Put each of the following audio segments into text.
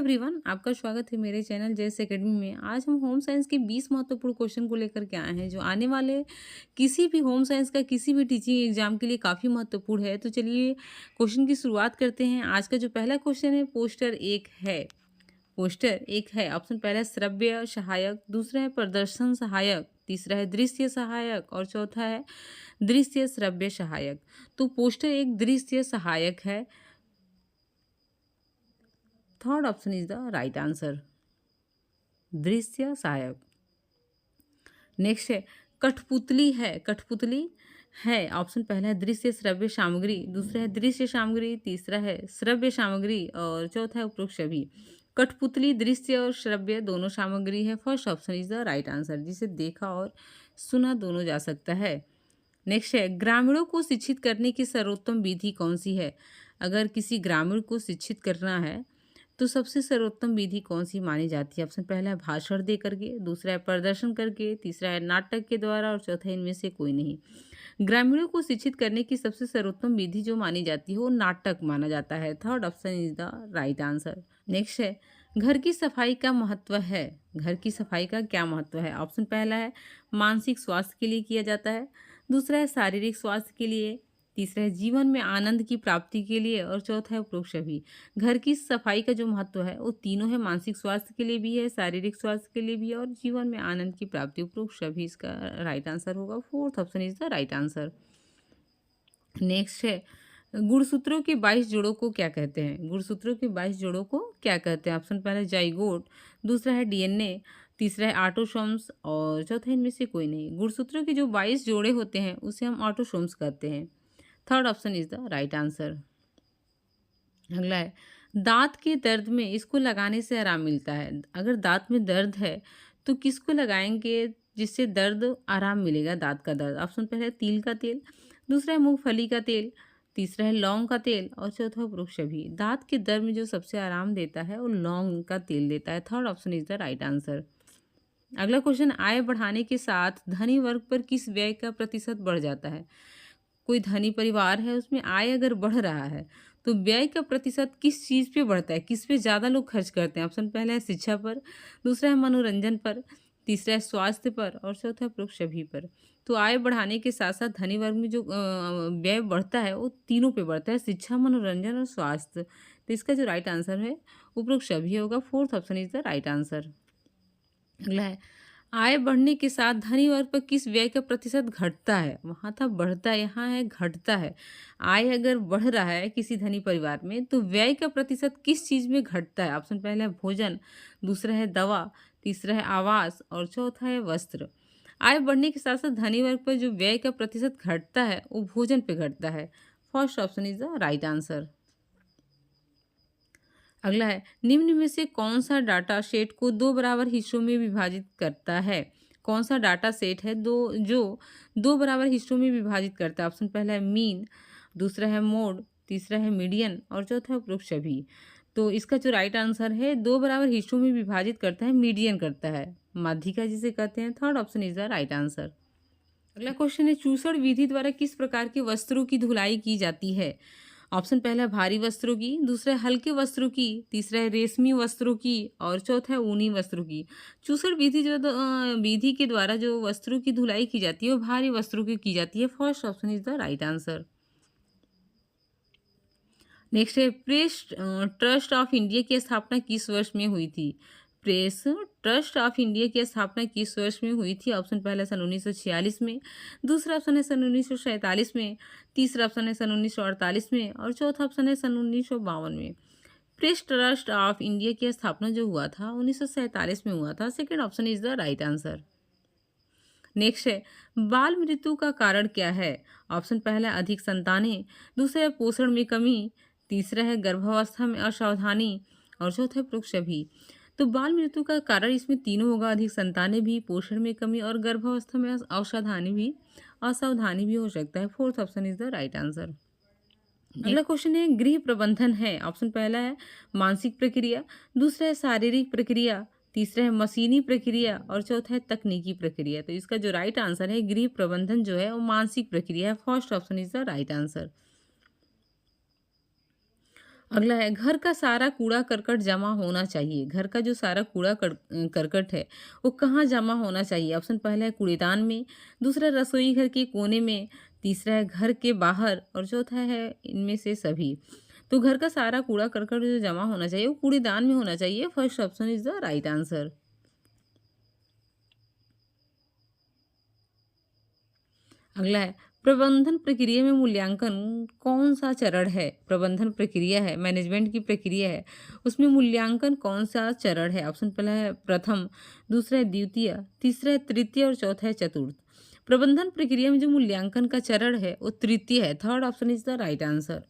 Everyone, आपका स्वागत है मेरे चैनल जेएस एकेडमी में। आज हम होम साइंस के 20 महत्वपूर्ण क्वेश्चन को लेकर के आए हैं जो आने वाले किसी भी होम साइंस का किसी भी टीचिंग एग्जाम के लिए काफ़ी महत्वपूर्ण है। तो चलिए क्वेश्चन की शुरुआत करते हैं। आज का जो पहला क्वेश्चन है पोस्टर एक है। पोस्टर एक है, ऑप्शन पहला है श्रव्य सहायक, दूसरा है प्रदर्शन सहायक, तीसरा है दृश्य सहायक और चौथा है दृश्य श्रव्य सहायक। तो पोस्टर एक दृश्य सहायक है। Third option is the right answer, दृश्य सहायक। नेक्स्ट है कठपुतली है। कठपुतली है, ऑप्शन पहला है दृश्य श्रव्य सामग्री, दूसरा है दृश्य सामग्री, तीसरा है श्रव्य सामग्री और चौथा है उपरोक्त सभी। कठपुतली दृश्य और श्रव्य दोनों सामग्री है। First option is the right answer, जिसे देखा और सुना दोनों जा सकता है। नेक्स्ट है ग्रामीणों को शिक्षित करने की सर्वोत्तम विधि कौन सी है। अगर किसी ग्रामीण को शिक्षित करना है तो सबसे सर्वोत्तम विधि कौन सी मानी जाती है। ऑप्शन पहला है भाषण दे करके, दूसरा है प्रदर्शन करके, तीसरा है नाटक के द्वारा और चौथा है इनमें से कोई नहीं। ग्रामीणों को शिक्षित करने की सबसे सर्वोत्तम विधि जो मानी जाती है वो नाटक माना जाता है। Third option is the right answer. Next है घर की सफाई का महत्व है। घर की सफाई का क्या महत्व है। ऑप्शन पहला है मानसिक स्वास्थ्य के लिए किया जाता है, दूसरा है शारीरिक स्वास्थ्य के लिए, तीसरा है जीवन में आनंद की प्राप्ति के लिए और चौथा है उपरोक्त सभी। घर की सफाई का जो महत्व है वो तीनों है, मानसिक स्वास्थ्य के लिए भी है, शारीरिक स्वास्थ्य के लिए भी है और जीवन में आनंद की प्राप्ति, उपरोक्त सभी इसका राइट आंसर होगा। Fourth option is the right answer. Next है गुणसूत्रों के 22 जोड़ों को क्या कहते हैं। गुणसूत्रों के 22 जोड़ों को क्या कहते हैं। ऑप्शन पहला है जाइगोट, दूसरा है डीएनए, तीसरा है ऑटोसोम्स और चौथा इनमें से कोई नहीं। गुणसूत्रों के जो 22 जोड़े होते हैं उसे हम ऑटोसोम्स कहते हैं। Third option is the right answer. अगला है दांत के दर्द में इसको लगाने से आराम मिलता है। अगर दांत में दर्द है तो किसको लगाएंगे जिससे दर्द आराम मिलेगा, दांत का दर्द। ऑप्शन पहला है तिल का तेल, दूसरा है मूंगफली का तेल, तीसरा है लौंग का तेल और चौथा वृक्ष भी। दांत के दर्द में जो सबसे आराम देता है वो लौंग का तेल देता है। Third option is the right answer. अगला क्वेश्चन आय बढ़ाने के साथ धनी वर्ग पर किस व्यय का प्रतिशत बढ़ जाता है। कोई धनी परिवार है उसमें आय अगर बढ़ रहा है तो व्यय का प्रतिशत किस चीज़ पे बढ़ता है, किस पे ज़्यादा लोग खर्च करते हैं। ऑप्शन पहला है शिक्षा पर, दूसरा है मनोरंजन पर, तीसरा है स्वास्थ्य पर और चौथा है उपरोक्त सभी पर। तो आय बढ़ाने के साथ साथ धनी वर्ग में जो व्यय बढ़ता है वो तीनों पे बढ़ता है, शिक्षा, मनोरंजन और स्वास्थ्य। तो इसका जो राइट आंसर है उपरोक्त सभी होगा। Fourth option is the right answer. अगला है आय बढ़ने के साथ धनी वर्ग पर किस व्यय का प्रतिशत घटता है। वहाँ था बढ़ता है, यहाँ है घटता है। आय अगर बढ़ रहा है किसी धनी परिवार में तो व्यय का प्रतिशत किस चीज़ में घटता है। ऑप्शन पहला है भोजन, दूसरा है दवा, तीसरा है आवास और चौथा है वस्त्र। आय बढ़ने के साथ साथ धनी वर्ग पर जो व्यय का प्रतिशत घटता है वो भोजन पे घटता है। First option is the right answer. अगला है निम्न में से कौन सा डाटा सेट को दो बराबर हिस्सों में विभाजित करता है। कौन सा डाटा सेट है दो बराबर हिस्सों में विभाजित करता है। ऑप्शन पहला है मीन, दूसरा है मोड, तीसरा है मीडियन और चौथा है उपरोक्त सभी। तो इसका जो राइट आंसर है दो बराबर हिस्सों में विभाजित करता है, मीडियन करता है, माध्यिका जिसे कहते हैं। Third option is the right answer. अगला क्वेश्चन है चूसड़ विधि द्वारा किस प्रकार के वस्त्रों की धुलाई की जाती है। ऑप्शन पहला है भारी वस्त्रों की, दूसरा है हल्के वस्त्रों की, तीसरा है रेशमी वस्त्रों की और चौथा है ऊनी वस्त्रों की। चूसड़ विधि विधि के द्वारा जो वस्त्रों की धुलाई की जाती है वो भारी वस्त्रों की जाती है। First option is the right answer. Next है प्रेस ट्रस्ट ऑफ इंडिया की स्थापना किस वर्ष में हुई थी। प्रेस ट्रस्ट ऑफ इंडिया की स्थापना किस वर्ष में हुई थी। ऑप्शन पहला सन 1946 में, दूसरा ऑप्शन है सन 1947 में, तीसरा ऑप्शन है सन 1948 में और चौथा ऑप्शन है सन 1952 में। प्रेस ट्रस्ट ऑफ इंडिया की स्थापना जो हुआ था 1947 में हुआ था। Second option is the right answer. Next है बाल मृत्यु का कारण क्या है। ऑप्शन पहला अधिक संतानें, दूसरा है पोषण में कमी, तीसरा है गर्भावस्था में असावधानी और चौथा है पुरुष भी। तो बाल मृत्यु का कारण इसमें तीनों होगा, अधिक संतानें भी, पोषण में कमी और गर्भावस्था में असावधानी भी हो सकता है। Fourth option is the right answer. अगला क्वेश्चन है गृह प्रबंधन है। ऑप्शन पहला है मानसिक प्रक्रिया, दूसरा है शारीरिक प्रक्रिया, तीसरा है मशीनी प्रक्रिया और चौथा है तकनीकी प्रक्रिया। तो इसका जो राइट आंसर है गृह प्रबंधन जो है वो मानसिक प्रक्रिया है। First option is the right answer. अगला है घर का सारा कूड़ा करकट जमा होना चाहिए। घर का जो सारा करकट है वो कहाँ जमा होना चाहिए? ऑप्शन पहला है कूड़ेदान में, दूसरा रसोई घर के कोने में, तीसरा है घर के बाहर और चौथा है इनमें से सभी। तो घर का सारा कूड़ा करकट जो जमा होना चाहिए वो कूड़ेदान में होना चाहिए। First option is the right answer. अगला है प्रबंधन प्रक्रिया में मूल्यांकन कौन सा चरण है? प्रबंधन प्रक्रिया है, मैनेजमेंट की प्रक्रिया है, उसमें मूल्यांकन कौन सा चरण है? ऑप्शन पहला है प्रथम, दूसरा है द्वितीय, तीसरा है तृतीय और चौथा है चतुर्थ। प्रबंधन प्रक्रिया में जो मूल्यांकन का चरण है वो तृतीय है। Third option is the right answer.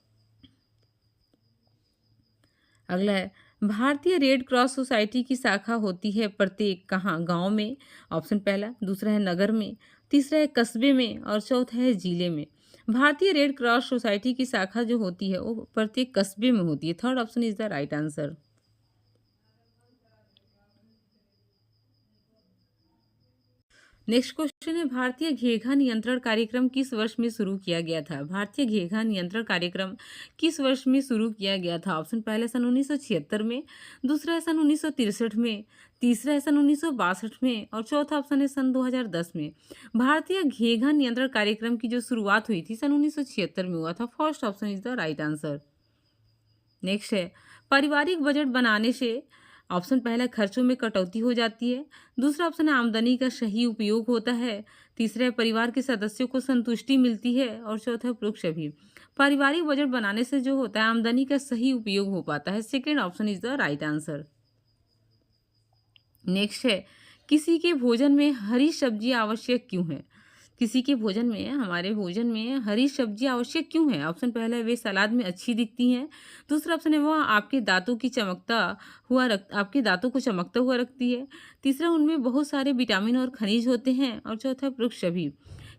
अगला है भारतीय रेड क्रॉस सोसाइटी की शाखा होती है प्रत्येक कहाँ? गांव में, ऑप्शन पहला, दूसरा है नगर में, तीसरा है कस्बे में और चौथा है जिले में। भारतीय रेड क्रॉस सोसाइटी की शाखा जो होती है वो प्रत्येक कस्बे में होती है। Third option is the right answer. Next question है भारतीय घेघा नियंत्रण कार्यक्रम किस वर्ष में शुरू किया गया था? भारतीय घेघा नियंत्रण कार्यक्रम किस वर्ष में शुरू किया गया था? ऑप्शन पहले सन 1976 में, दूसरा है सन 1963 में, तीसरा है सन 1962 में और चौथा ऑप्शन है सन 2010 में। भारतीय घेघा नियंत्रण कार्यक्रम की जो शुरुआत हुई थी सन 1976 में हुआ था। First option is the right answer. Next है पारिवारिक बजट बनाने से ऑप्शन पहला खर्चों में कटौती हो जाती है, दूसरा ऑप्शन है आमदनी का सही उपयोग होता है, तीसरा है परिवार के सदस्यों को संतुष्टि मिलती है और चौथा है उपरोक्त सभी। पारिवारिक बजट बनाने से जो होता है आमदनी का सही उपयोग हो पाता है। Second option is the right answer. Next है किसी के भोजन में हरी सब्जी आवश्यक क्यों है? किसी के भोजन में, हमारे भोजन में हरी सब्जी आवश्यक क्यों है? ऑप्शन पहला है वे सलाद में अच्छी दिखती हैं, दूसरा ऑप्शन है वह आपके दांतों को चमकता हुआ रखती है, तीसरा उनमें बहुत सारे विटामिन और खनिज होते हैं और चौथा वृक्ष सभी।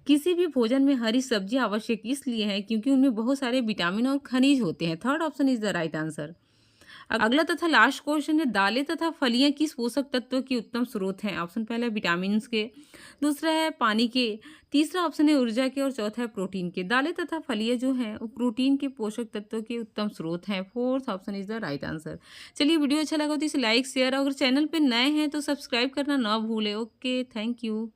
किसी भी भोजन में हरी सब्जी आवश्यक इसलिए है क्योंकि उनमें बहुत सारे विटामिन और खनिज होते हैं। Third option is the right answer. अगला तथा लास्ट क्वेश्चन है दालें तथा फलियां किस पोषक तत्व के उत्तम स्रोत हैं? ऑप्शन पहला है विटामिन के, दूसरा है पानी के, तीसरा ऑप्शन है ऊर्जा के और चौथा है प्रोटीन के। दालें तथा फलियां जो हैं वो प्रोटीन के पोषक तत्व के उत्तम स्रोत हैं। Fourth option is the right answer. चलिए वीडियो अच्छा लगा तो इसे लाइक शेयर, अगर चैनल पे नए हैं तो सब्सक्राइब करना ना भूलें। Okay, thank you.